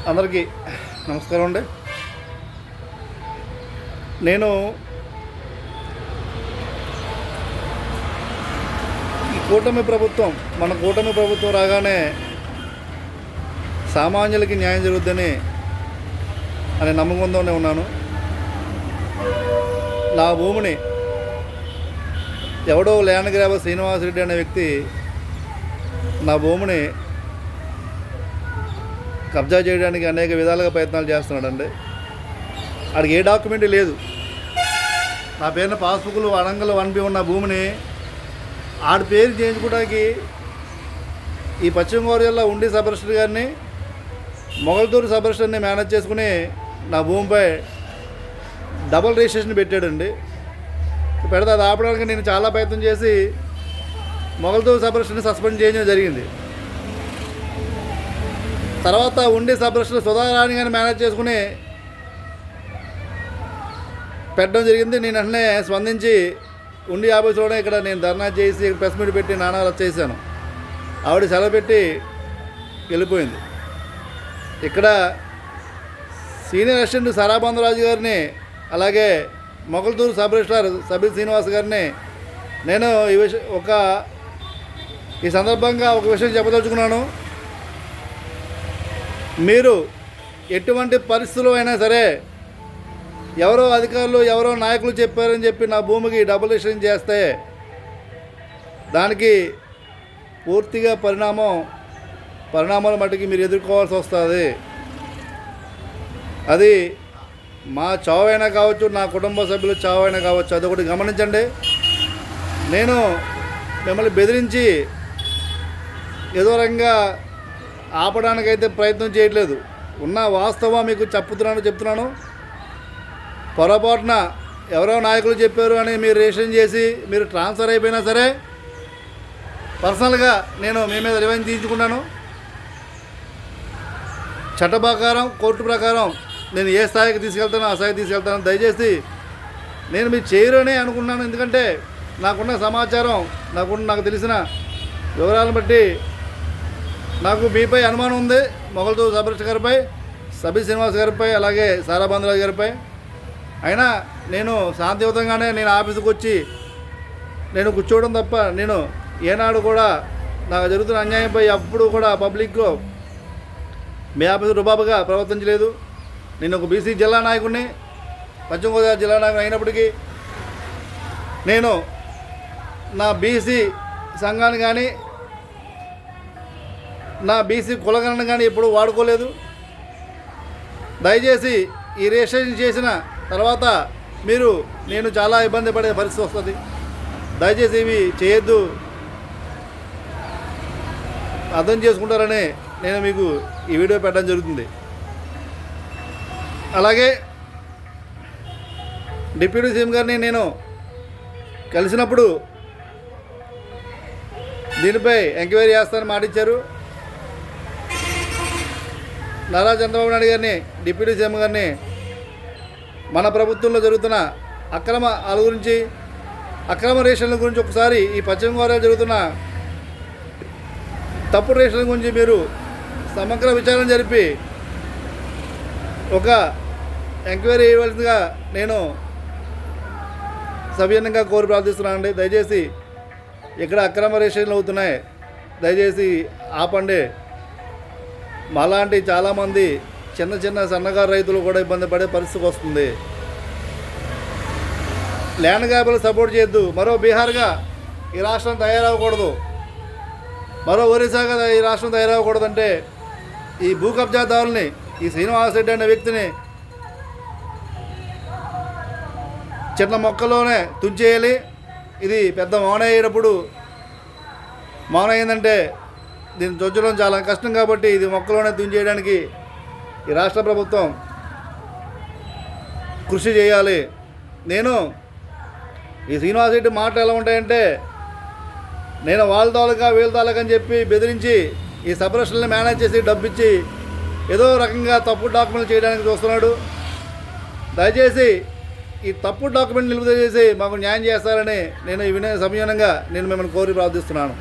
అందరికీ నమస్కారం అండి. నేను ఈ కూటమి ప్రభుత్వం రాగానే సామాన్యులకి న్యాయం జరుగుద్దని అనే నమ్మకంతోనే ఉన్నాను. నా భూమిని ఎవడో ల్యాండ్ గ్రాబర్ శ్రీనివాసరెడ్డి అనే వ్యక్తి నా భూమిని కబ్జా చేయడానికి అనేక విధాలుగా ప్రయత్నాలు చేస్తున్నాడండి. ఆడికి ఏ డాక్యుమెంట్ లేదు. నా పేరున పాస్బుక్లు వరంగల్ 1B ఉన్న భూమిని ఆడి పేరు చేయించుకోవడానికి ఈ పశ్చిమ గోదావరి జిల్లా ఉండి సబ్ రిజిస్టర్ గారిని మొగల్తూరు సబ్ రిజిస్టర్ని మేనేజ్ చేసుకుని నా భూమిపై డబుల్ రిజిస్ట్రేషన్ పెట్టాడండి. పెడితే అది ఆపడానికి నేను చాలా ప్రయత్నం చేసి మొగల్తూరు సబ్ రిజిస్టర్ని సస్పెండ్ చేయడం జరిగింది. తర్వాత ఉండి సబ్ రిజిస్టర్ సుధారాణి గారిని మేనేజ్ చేసుకుని పెట్టడం జరిగింది. నేను వెంటనే స్పందించి ఉండి ఆఫీసులోనే ఇక్కడ నేను ధర్నా చేసి ప్రెస్ మీట్ పెట్టి నానా చేశాను. ఆవిడ సెలవు పెట్టి వెళ్ళిపోయింది. ఇక్కడ సీనియర్ అసిస్టెంట్ సరాబంధరాజు గారిని అలాగే మొగల్తూరు సబ్ రిజిస్ట్రార్ సబిల్ శ్రీనివాస్ గారిని నేను ఈ సందర్భంగా ఒక విషయం చెప్పదలుచుకున్నాను. మీరు ఎటువంటి పరిస్థితుల్లో అయినా సరే ఎవరో అధికారులు ఎవరో నాయకులు చెప్పారని చెప్పి నా భూమికి డబుల్ రిజిస్ట్రేషన్ చేస్తే దానికి పూర్తిగా పరిణామాల మట్టుకి మీరు ఎదుర్కోవాల్సి వస్తుంది. అది మా చావైనా కావచ్చు, నా కుటుంబ సభ్యులు చావైనా కావచ్చు. అదొకటి గమనించండి. నేను మిమ్మల్ని బెదిరించి ఏదో రకంగా ఆపడానికైతే ప్రయత్నం చేయట్లేదు. ఉన్న వాస్తవం మీకు చెప్తున్నాను. పొరపాటున ఎవరో నాయకులు చెప్పారు అని మీరు రిజిస్ట్రేషన్ చేసి మీరు ట్రాన్స్ఫర్ అయిపోయినా సరే పర్సనల్గా నేను మీ మీద రివెంజ్ తీసుకున్నాను. చట్ట ప్రకారం కోర్టు ప్రకారం నేను ఏ స్థాయికి తీసుకెళ్తానో ఆ స్థాయికి తీసుకెళ్తాను. దయచేసి నేను మీరు చేయరనే అనుకున్నాను. ఎందుకంటే నాకున్న సమాచారం నాకు తెలిసిన వివరాలను బట్టి నాకు మీపై అనుమానం ఉంది. మొగల్తూరు సబ్ రిజిస్టర్ గారిపై, సబి శ్రీనివాస్ గారిపై, అలాగే సారాబంధరాజు గారిపై. అయినా నేను శాంతియుతంగానే నేను ఆఫీసుకు వచ్చి నేను కూర్చోవడం తప్ప నేను ఏనాడు కూడా నాకు జరుగుతున్న అన్యాయంపై అప్పుడు కూడా పబ్లిక్లో మీ ఆఫీసు రుబాబుగా ప్రవర్తించలేదు. నేను ఒక బీసీ జిల్లా నాయకుడిని, పశ్చిమ గోదావరి జిల్లా నాయకుడు అయినప్పటికీ నేను నా బీసీ సంఘాన్ని కానీ నా బీసీ కులగణన కానీ ఎప్పుడూ వాడుకోలేదు. దయచేసి ఈ రిజిస్ట్రేషన్ చేసిన తర్వాత నేను చాలా ఇబ్బంది పడే పరిస్థితి వస్తుంది. దయచేసి ఇవి చేయొద్దు, అర్థం చేసుకుంటారని నేను మీకు ఈ వీడియో పెట్టడం జరుగుతుంది. అలాగే డిప్యూటీ సీఎం గారిని నేను కలిసినప్పుడు దీనిపై ఎంక్వైరీ చేస్తానని మాటిచ్చారు. నారా చంద్రబాబు నాయుడు గారిని, డిప్యూటీ సీఎం గారిని మన ప్రభుత్వంలో జరుగుతున్న అక్రమ రేషన్ల గురించి ఒకసారి ఈ పశ్చిమ గోదావరిలో జరుగుతున్న తప్పుడు రేషన్ల గురించి మీరు సమగ్ర విచారణ జరిపి ఒక ఎంక్వైరీ చేయవలసిందిగా నేను సవినయంగా కోరి ప్రార్థిస్తున్నానండి. దయచేసి ఇక్కడ అక్రమ రేషన్లు అవుతున్నాయి, దయచేసి ఆపండి. మాలాంటి చాలామంది చిన్న సన్నకారు రైతులు కూడా ఇబ్బంది పడే పరిస్థితి వస్తుంది. ల్యాండ్ గ్రాబర్లు సపోర్ట్ చేయొద్దు. మరో బీహార్గా ఈ రాష్ట్రం తయారవ్వకూడదు, మరో ఒరిస్సాగా ఈ రాష్ట్రం తయారవ్వకూడదంటే ఈ భూ కబ్జాదారుల్ని, ఈ శ్రీనివాసరెడ్డి అనే వ్యక్తిని చిన్న మొక్కలోనే తుంచేయాలి. ఇది పెద్ద మౌన అయ్యేటప్పుడు మౌన అయిందంటే దీన్ని చొచ్చడం చాలా కష్టం. కాబట్టి ఇది మొక్కలోనే తుంచేయడానికి ఈ రాష్ట్ర ప్రభుత్వం కృషి చేయాలి. నేను ఈ శ్రీనివాసరెడ్డి మాటలు ఎలా ఉంటాయంటే నేను వాళ్ళ తాలూకా అని చెప్పి బెదిరించి ఈ సబ్ రిజిస్టర్ని మేనేజ్ చేసి డబ్బిచ్చి ఏదో రకంగా తప్పుడు డాక్యుమెంట్లు చేయడానికి చూస్తున్నాడు. దయచేసి ఈ తప్పుడు డాక్యుమెంట్ నిలుపుదల చేసి మాకు న్యాయం చేస్తారని నేను ఈ సమయంగా నేను మిమ్మల్ని కోరి ప్రార్థిస్తున్నాను.